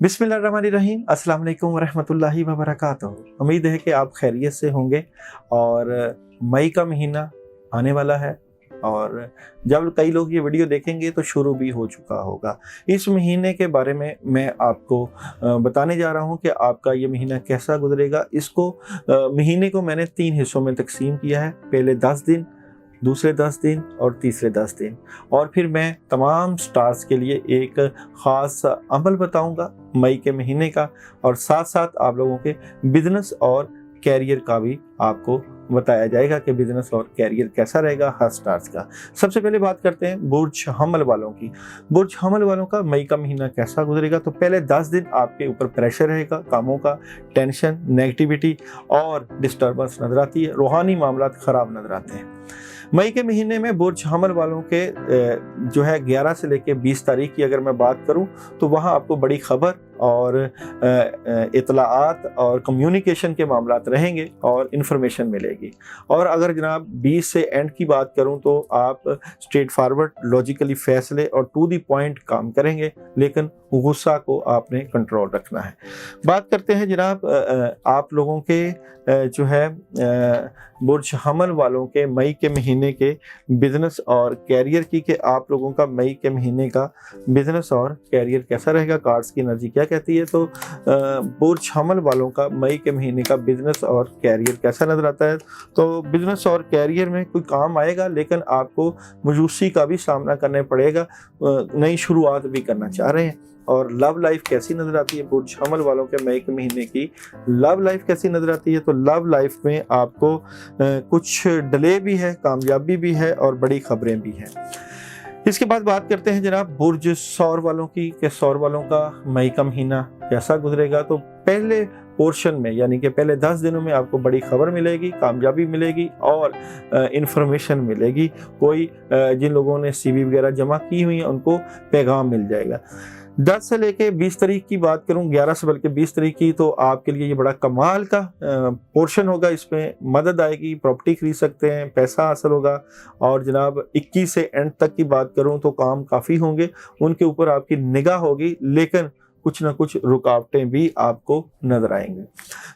बिस्मिल्लाहिर्रहमानिर्रहीम, अस्सलाम वालेकुम वरहमतुल्लाहि वबरकातुहू। उम्मीद है कि आप खैरियत से होंगे। और मई का महीना आने वाला है और जब कई लोग ये वीडियो देखेंगे तो शुरू भी हो चुका होगा। इस महीने के बारे में मैं आपको बताने जा रहा हूँ कि आपका ये महीना कैसा गुजरेगा। इसको महीने को मैंने 3 हिस्सों में तकसीम किया है। पहले 10 दिन, दूसरे 10 दिन और तीसरे 10 दिन, और फिर मैं तमाम स्टार्स के लिए एक ख़ास अमल बताऊंगा मई के महीने का, और साथ साथ आप लोगों के बिजनेस और कैरियर का भी आपको बताया जाएगा कि बिजनेस और कैरियर कैसा रहेगा हर स्टार्स का। सबसे पहले बात करते हैं बुर्ज हमल वालों की। बुर्ज हमल वालों का मई का महीना कैसा गुजरेगा। तो पहले 10 दिन आपके ऊपर प्रेशर रहेगा, कामों का टेंशन, नेगेटिविटी और डिस्टर्बेंस नजर आती है। रूहानी मामलात ख़राब नजर आते हैं। मई के महीने में बुर्ज हमल वालों के जो है 11 से लेकर 20 तारीख की अगर मैं बात करूं तो वहां आपको बड़ी खबर और इतलाआत और कम्युनिकेशन के मामलात रहेंगे और इन्फॉर्मेशन मिलेगी। और अगर जनाब 20 से एंड की बात करूं तो आप स्ट्रेट फॉरवर्ड लॉजिकली फैसले और टू द पॉइंट काम करेंगे, लेकिन गुस्सा को आपने कंट्रोल रखना है। बात करते हैं जनाब आप लोगों के जो है बुर्ज हमल वालों के मई के महीने के बिजनेस और कैरियर की, कि आप लोगों का मई के महीने का बिजनेस और कैरियर कैसा रहेगा, कार्ड्स की एनर्जी क्या कहती है। तो बुर्ज हमल वालों का मई के महीने का बिजनेस और कैरियर कैसा नजर आता है। तो बिजनेस और कैरियर में कोई काम आएगा, लेकिन आपको मायूसी का भी सामना करना पड़ेगा। नई शुरुआत भी करना चाह रहे हैं। और लव लाइफ कैसी नजर आती है बुर्ज हमल वालों के मई के महीने की, लव लाइफ कैसी नजर आती है। तो लव लाइफ में आपको कुछ डिले भी है, कामयाबी भी है और बड़ी खबरें भी हैं। इसके बाद बात करते हैं जनाब बुर्ज सौर वालों की, कि सौर वालों का मई का महीना कैसा गुजरेगा। तो पहले पोर्शन में यानी कि पहले 10 दिनों में आपको बड़ी खबर मिलेगी, कामयाबी मिलेगी और इन्फॉर्मेशन मिलेगी। कोई जिन लोगों ने CV वगैरह जमा की हुई है उनको पैगाम मिल जाएगा। 10 से लेके 20 तारीख की बात करूं, 11 से बल्कि 20 तारीख की, तो आपके लिए ये बड़ा कमाल का पोर्शन होगा। इसमें मदद आएगी, प्रॉपर्टी खरीद सकते हैं, पैसा हासिल होगा। और जनाब 21 से एंड तक की बात करूं तो काम काफ़ी होंगे, उनके ऊपर आपकी निगाह होगी, लेकिन कुछ ना कुछ रुकावटें भी आपको नजर आएंगी।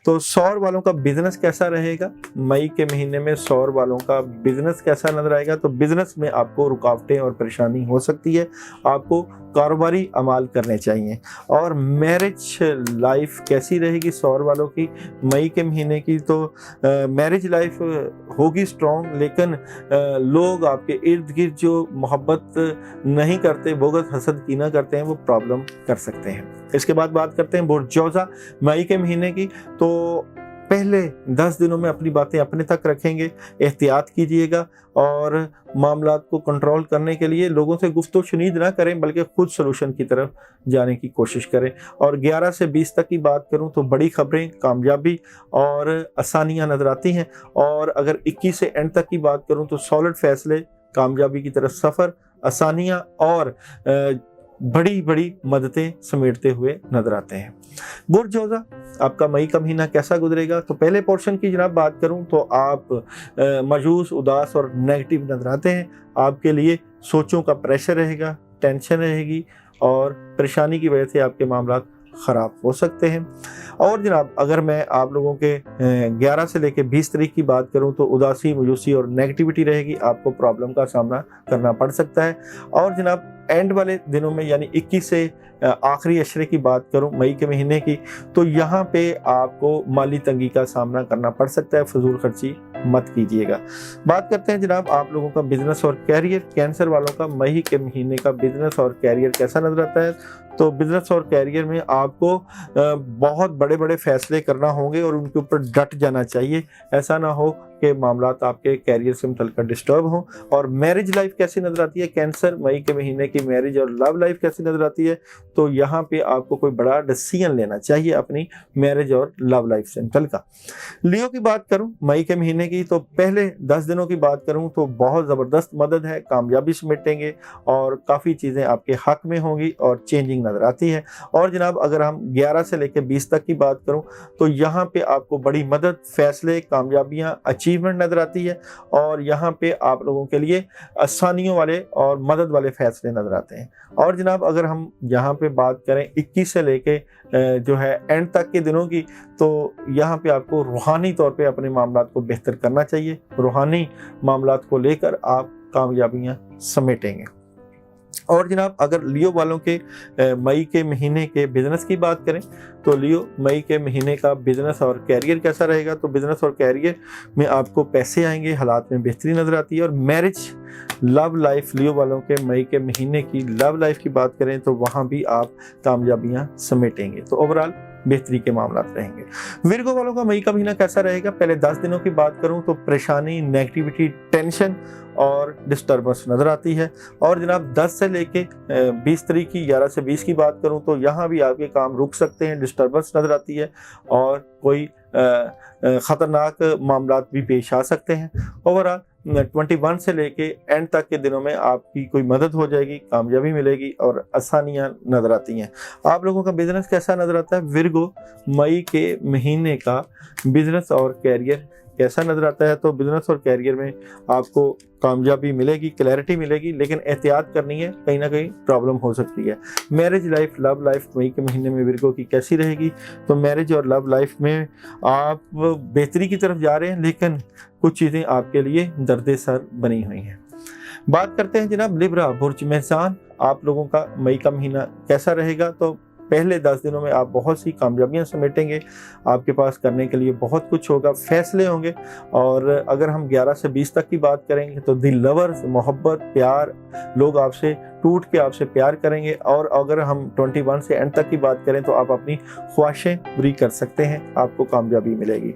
तो सौर वालों का बिजनेस कैसा रहेगा मई के महीने में, सौर वालों का बिजनेस कैसा नजर आएगा। तो बिजनेस में आपको रुकावटें और परेशानी हो सकती है, आपको कारोबारी अमाल करने चाहिए। और मैरिज लाइफ कैसी रहेगी सौर वालों की मई के महीने की। तो मैरिज लाइफ होगी स्ट्रॉन्ग, लेकिन लोग आपके इर्द गिर्द जो मोहब्बत नहीं करते, बोगत हसद कीना करते हैं, वो प्रॉब्लम कर सकते हैं। इसके बाद बात करते हैं बुर्ज जौज़ा मई के महीने की। तो पहले 10 दिनों में अपनी बातें अपने तक रखेंगे, एहतियात कीजिएगा और मामलात को कंट्रोल करने के लिए लोगों से गुफ्तगू शुनीद ना करें, बल्कि खुद सलूशन की तरफ जाने की कोशिश करें। और 11 से 20 तक की बात करूं तो बड़ी खबरें, कामयाबी और आसानियां नजर आती हैं। और अगर 21 से एंड तक की बात करूं तो सॉलिड फैसले, कामयाबी की तरफ सफ़र, आसानियां और बड़ी बड़ी मददें समेटते हुए नजर आते हैं। बुर्ज जौज़ा आपका मई का महीना कैसा गुजरेगा। तो पहले पोर्शन की जनाब बात करूं तो आप मायूस, उदास और नेगेटिव नजर आते हैं। आपके लिए सोचों का प्रेशर रहेगा, टेंशन रहेगी और परेशानी की वजह से आपके मामला ख़राब हो सकते हैं। और जनाब अगर मैं आप लोगों के 11 से लेकर 20 तारीख की बात करूं तो उदासी, मायूसी और नेगेटिविटी रहेगी, आपको प्रॉब्लम का सामना करना पड़ सकता है। और जनाब एंड वाले दिनों में यानी 21 से आखिरी अशरे की बात करूं मई के महीने की, तो यहाँ पे आपको माली तंगी का सामना करना पड़ सकता है, फजूल खर्ची मत कीजिएगा। बात करते हैं जनाब आप लोगों का बिजनेस और कैरियर। कैंसर वालों का मई के महीने का बिजनेस और कैरियर कैसा नजर आता है। तो बिजनेस और कैरियर में आपको बहुत बड़े बड़े फैसले करना होंगे और उनके ऊपर डट जाना चाहिए। ऐसा ना हो कि मामलात आपके कैरियर से मुतल्लिक़ डिस्टर्ब हों। और मैरिज लाइफ कैसी नजर आती है कैंसर मई के महीने की, मैरिज और लव लाइफ कैसी नजर आती है। तो यहाँ पे आपको कोई बड़ा डिसीजन लेना चाहिए अपनी मैरिज और लव लाइफ से मुतल्लिक़। लियो की बात करूं मई के महीने की, तो पहले 10 दिनों की बात करूं तो बहुत ज़बरदस्त मदद है, कामयाबी समेटेंगे और काफ़ी चीज़ें आपके हक में होंगी और चेंजिंग नज़र आती है। और जनाब अगर हम 11 से लेकर 20 तक की बात करूं तो यहाँ पे आपको बड़ी मदद, फैसले, कामयाबियाँ, अचीवमेंट नज़र आती है और यहाँ पे आप लोगों के लिए आसानियों वाले और मदद वाले फैसले नज़र आते हैं। और जनाब अगर हम यहाँ पे बात करें 21 से लेके जो है एंड तक के दिनों की, तो यहाँ पे आपको रूहानी तौर पे अपने मामलात को बेहतर करना चाहिए। रूहानी मामलात को लेकर आप कामयाबियाँ समेटेंगे। और जनाब अगर लियो वालों के मई के महीने के बिज़नेस की बात करें तो लियो मई के महीने का बिज़नेस और कैरियर कैसा रहेगा, तो बिज़नेस और कैरियर में आपको पैसे आएंगे, हालात में बेहतरी नज़र आती है। और मैरिज लव लाइफ, लियो वालों के मई के महीने की लव लाइफ की बात करें तो वहाँ भी आप कामयाबियाँ समेटेंगे। तो ओवरऑल बेहतरी के मामला रहेंगे। विर्गो वालों का मई का महीना कैसा रहेगा, पहले 10 दिनों की बात करूं तो परेशानी, नेगेटिविटी, टेंशन और डिस्टर्बेंस नज़र आती है। और जनाब 10 से लेके 20 तारीख की 11 से 20 की बात करूं तो यहाँ भी आपके काम रुक सकते हैं, डिस्टर्बेंस नज़र आती है और कोई ख़तरनाक मामलात भी पेश आ सकते हैं। ओवरऑल 21 से लेके एंड तक के दिनों में आपकी कोई मदद हो जाएगी, कामयाबी मिलेगी और आसानियां नज़र आती हैं। आप लोगों का बिज़नेस कैसा नज़र आता है, विर्गो मई के महीने का बिज़नेस और कैरियर कैसा नज़र आता है, तो बिज़नेस और कैरियर में आपको कामयाबी मिलेगी, क्लैरिटी मिलेगी, लेकिन एहतियात करनी है, कहीं ना कहीं प्रॉब्लम हो सकती है। मैरिज लाइफ, लव लाइफ मई के महीने में विर्गो की कैसी रहेगी, तो मैरिज और लव लाइफ में आप बेहतरी की तरफ जा रहे हैं, लेकिन कुछ चीज़ें आपके लिए दर्द सर बनी हुई हैं। बात करते हैं जनाब लिब्रा बुर्ज मेहसान, आप लोगों का मई का महीना कैसा रहेगा, तो पहले 10 दिनों में आप बहुत सी कामयाबियां समेटेंगे, आपके पास करने के लिए बहुत कुछ होगा, फैसले होंगे। और अगर हम 11 से 20 तक की बात करेंगे तो दिल लवर्स, मोहब्बत, प्यार, लोग आपसे टूट के आपसे प्यार करेंगे। और अगर हम 21 से एंड तक की बात करें तो आप अपनी ख्वाहिशें पूरी कर सकते हैं, आपको कामयाबी मिलेगी।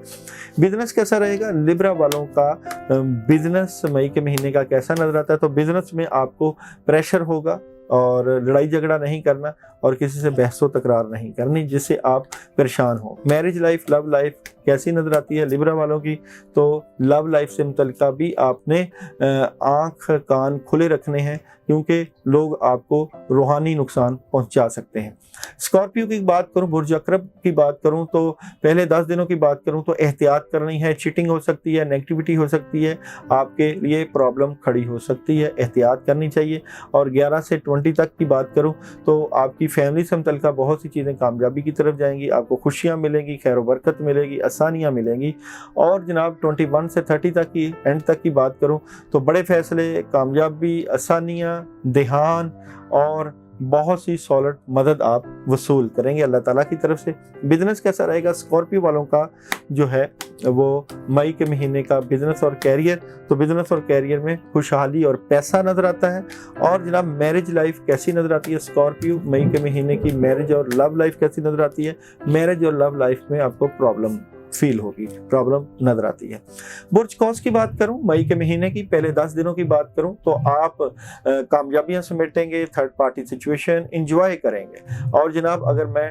बिजनेस कैसा रहेगा, लिब्रा वालों का बिजनेस मई के महीने का कैसा नजर आता है, तो बिजनेस में आपको प्रेशर होगा और लड़ाई झगड़ा नहीं करना और किसी से बहसो तकरार नहीं करनी जिससे आप परेशान हो। मैरिज लाइफ, लव लाइफ कैसी नज़र आती है लिब्रा वालों की, तो लव लाइफ से मुतल्लिका भी आपने आँख कान खुले रखने हैं क्योंकि लोग आपको रूहानी नुकसान पहुंचा सकते हैं। स्कॉर्पियो की बात करूं, बुर्ज अकरब की बात करूं तो पहले 10 दिनों की बात करूं तो एहतियात करनी है, चीटिंग हो सकती है, नेगेटिविटी हो सकती है, आपके लिए प्रॉब्लम खड़ी हो सकती है, एहतियात करनी चाहिए। और 11 से 20 तक की बात करूं तो आपकी फैमिली से मुतल्लिका बहुत सी चीज़ें कामयाबी की तरफ जाएंगी, आपको खुशियाँ मिलेंगी, खैर बरकत मिलेगी, आसानियाँ मिलेंगी। और जनाब 21 से 30 तक की एंड तक की बात करूं तो बड़े फैसले, कामयाबी, आसानियाँ, ध्यान और बहुत सी सॉलिड मदद आप वसूल करेंगे अल्लाह ताला की तरफ से। बिजनेस कैसा रहेगा स्कॉर्पियो वालों का जो है वो मई के महीने का बिजनेस और कैरियर, तो बिजनेस और कैरियर में खुशहाली और पैसा नजर आता है। और जनाब मैरिज लाइफ कैसी नजर आती है स्कॉर्पियो मई के महीने की, मैरिज और लव लाइफ कैसी नजर आती है, मैरिज और लव लाइफ में आपको प्रॉब्लम फील होगी, प्रॉब्लम नजर आती है। बुर्ज कौस की बात करूं मई के महीने की, पहले 10 दिनों की बात करूं तो आप कामयाबियां समेटेंगे, थर्ड पार्टी सिचुएशन एंजॉय करेंगे। और जनाब अगर मैं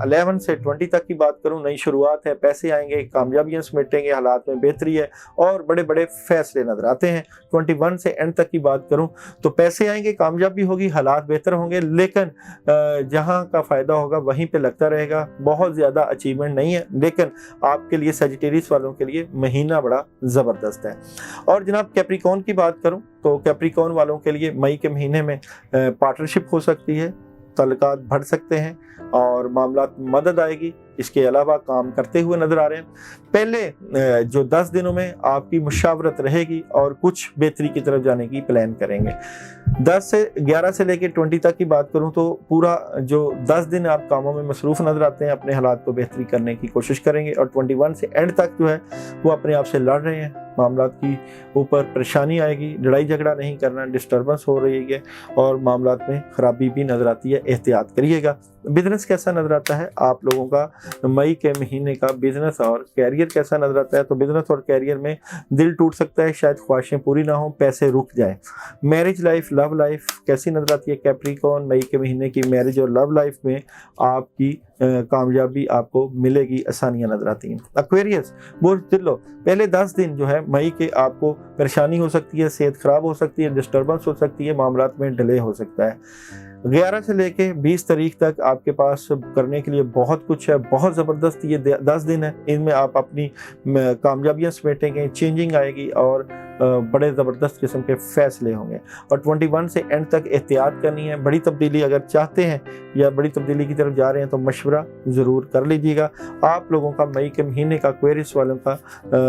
11 से 20 तक की बात करूं, नई शुरुआत है, पैसे आएंगे, कामयाबियां समेटेंगे, हालात में बेहतरी है और बड़े बड़े फैसले नजर आते हैं। 21 से एंड तक की बात करूं तो पैसे आएंगे, कामयाबी होगी, हालात बेहतर होंगे, लेकिन जहां का फायदा होगा वहीं पे लगता रहेगा। बहुत ज्यादा अचीवमेंट नहीं है, लेकिन आपके लिए सजिटेरियस वालों के लिए महीना बड़ा जबरदस्त है। और जनाब कैप्रिकॉर्न की बात करूं तो कैप्रिकॉर्न वालों के लिए मई के महीने में पार्टनरशिप हो सकती है, तल्लुकात बढ़ सकते हैं और मामलात में मदद आएगी। इसके अलावा काम करते हुए नजर आ रहे हैं। पहले जो 10 दिनों में आपकी मुशावरत रहेगी और कुछ बेहतरी की तरफ जाने की प्लान करेंगे। 11 से लेकर 20 तक की बात करूं तो पूरा जो 10 दिन आप कामों में मसरूफ नजर आते हैं, अपने हालात को बेहतरी करने की कोशिश करेंगे। और 21 से एंड तक जो है वो अपने आप से लड़ रहे हैं, मामलात की ऊपर परेशानी आएगी, लड़ाई झगड़ा नहीं करना, डिस्टर्बेंस हो रही है और मामलात में खराबी भी नजर आती है, एहतियात करिएगा। बिजनेस कैसा नजर आता है आप लोगों का मई के महीने का, बिजनेस और कैरियर कैसा नजर आता है, तो बिजनेस और कैरियर में दिल टूट सकता है, शायद ख्वाहिशें पूरी ना हो, पैसे रुक जाएं। मैरिज लाइफ, लव लाइफ कैसी नजर आती है कैप्रिकॉर्न मई के महीने की, मैरिज और लव लाइफ में आपकी कामयाबी आपको मिलेगी, आसानियां नजर आती हैं। एक्वेरियस बुर्ज दिलो, पहले 10 दिन जो है मई के आपको परेशानी हो सकती है, सेहत खराब हो सकती है, डिस्टर्बेंस हो सकती है, मामलात में डिले हो सकता है। 11 से लेके 20 तारीख तक आपके पास करने के लिए बहुत कुछ है, बहुत ज़बरदस्त ये 10 दिन है। इनमें आप अपनी कामयाबियाँ समेटेंगे, चेंजिंग आएगी और बड़े ज़बरदस्त किस्म के फ़ैसले होंगे। और 21 से एंड तक एहतियात करनी है। बड़ी तब्दीली अगर चाहते हैं या बड़ी तब्दीली की तरफ जा रहे हैं तो मशवरा ज़रूर कर लीजिएगा। आप लोगों का मई के महीने का एक्वेरियस वालों का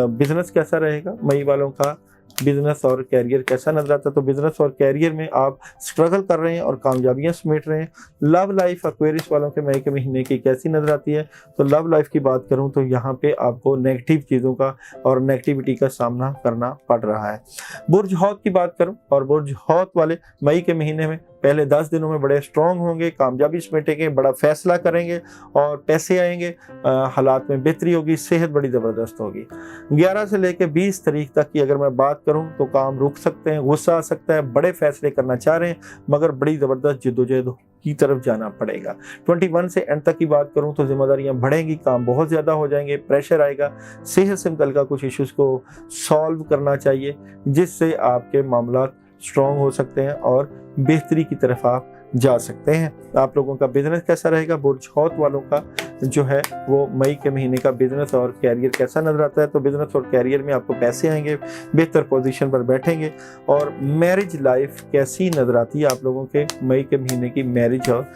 बिज़नेस कैसा रहेगा, मई वालों का बिजनेस और कैरियर कैसा नजर आता है। तो बिजनेस और कैरियर में आप स्ट्रगल कर रहे हैं और कामयाबियां समेट रहे हैं। लव लाइफ एक्वेरियस वालों के मई के महीने की कैसी नजर आती है, तो लव लाइफ की बात करूं तो यहाँ पे आपको नेगेटिव चीज़ों का और नेगेटिविटी का सामना करना पड़ रहा है। बुर्ज हौत की बात करूं और बुर्ज हौत वाले मई के महीने में पहले 10 दिनों में बड़े स्ट्रॉन्ग होंगे, कामयाबी समेटेंगे, बड़ा फैसला करेंगे और पैसे आएंगे, हालात में बेहतरी होगी, सेहत बड़ी ज़बरदस्त होगी। 11 से लेकर 20 तारीख तक की अगर मैं बात करूं तो काम रुक सकते हैं, गुस्सा आ सकता है, बड़े फैसले करना चाह रहे हैं मगर बड़ी ज़बरदस्त जिद्दोजहद की तरफ जाना पड़ेगा। 21 से एंड तक की बात करूं तो जिम्मेदारियां बढ़ेंगी, काम बहुत ज़्यादा हो जाएंगे, प्रेशर आएगा, सेहत से मुतल्लिक़ कुछ इश्यूज़ को सॉल्व करना चाहिए जिससे आपके मामला स्ट्रॉन्ग हो सकते हैं और बेहतरी की तरफ आप जा सकते हैं। आप लोगों का बिजनेस कैसा रहेगा, बुर्ज हौत वालों का जो है वो मई के महीने का बिजनेस और कैरियर कैसा नजर आता है। तो बिजनेस और कैरियर में आपको पैसे आएंगे, बेहतर पोजीशन पर बैठेंगे। और मैरिज लाइफ कैसी नजर आती है आप लोगों के मई के महीने की, मैरिज और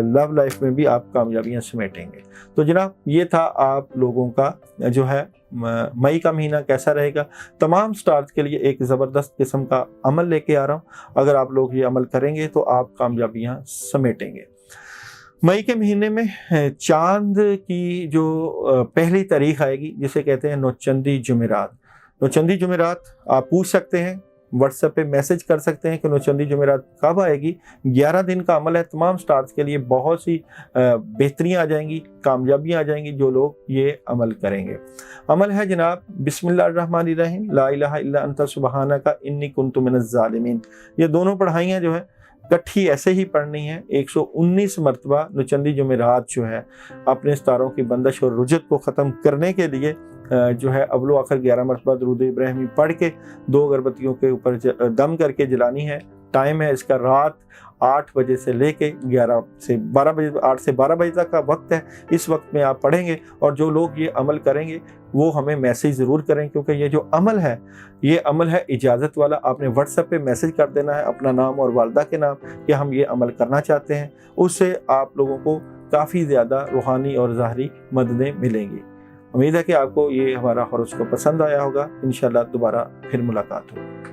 लव लाइफ में भी आप कामयाबियां समेटेंगे। तो जनाब ये था आप लोगों का जो है मई का महीना कैसा रहेगा। तमाम स्टार्स के लिए एक ज़बरदस्त किस्म का अमल लेके आ रहा हूँ। अगर आप लोग ये अमल करेंगे तो आप कामयाबियां समेटेंगे। मई के महीने में चांद की जो पहली तारीख आएगी जिसे कहते हैं नौचंदी जुमेरात। नौचंदी जुमेरात आप पूछ सकते हैं, व्हाट्सएप पे मैसेज कर सकते हैं कि नौचंदी जुमेरात कब आएगी। 11 दिन का अमल है। तमाम स्टार्स के लिए बहुत सी बेहतरियाँ आ जाएंगी, कामयाबियाँ आ जाएंगी जो लोग ये अमल करेंगे। अमल है जनाब बिस्मिल्लाहिर्रहमानिर्रहीम ला इलाहा इल्ला अंता सुब्हानका इन्नी कुन्तु मिनज़ ज़ालिमीन। ये दोनों पढ़ाइयाँ जो है इकट्ठी ऐसे ही पढ़नी है। 119 मरतबा नौचंदी जुमेरात जो है अपने सितारों की बंदिश और रुजत को ख़त्म करने के लिए जो है अव्वल आखिर 11 मरतबा दुरूद इब्राहिमी पढ़ के 2 अगरबत्तियों के ऊपर दम करके जलानी है। टाइम है इसका रात 8 बजे से लेके 11 से 12 बजे, 8 से 12 बजे तक का वक्त है। इस वक्त में आप पढ़ेंगे और जो लोग ये अमल करेंगे वो हमें मैसेज ज़रूर करें, क्योंकि ये जो अमल है ये अमल है इजाज़त वाला। आपने व्हाट्सएप पे मैसेज कर देना है अपना नाम और वालदा के नाम कि हम ये अमल करना चाहते हैं। उससे आप लोगों को काफ़ी ज़्यादा रूहानी और ज़ाहरी मददें मिलेंगी। उम्मीद है कि आपको ये हमारा हॉरोस्कोप पसंद आया होगा। इंशाल्लाह दोबारा फिर मुलाकात होगी।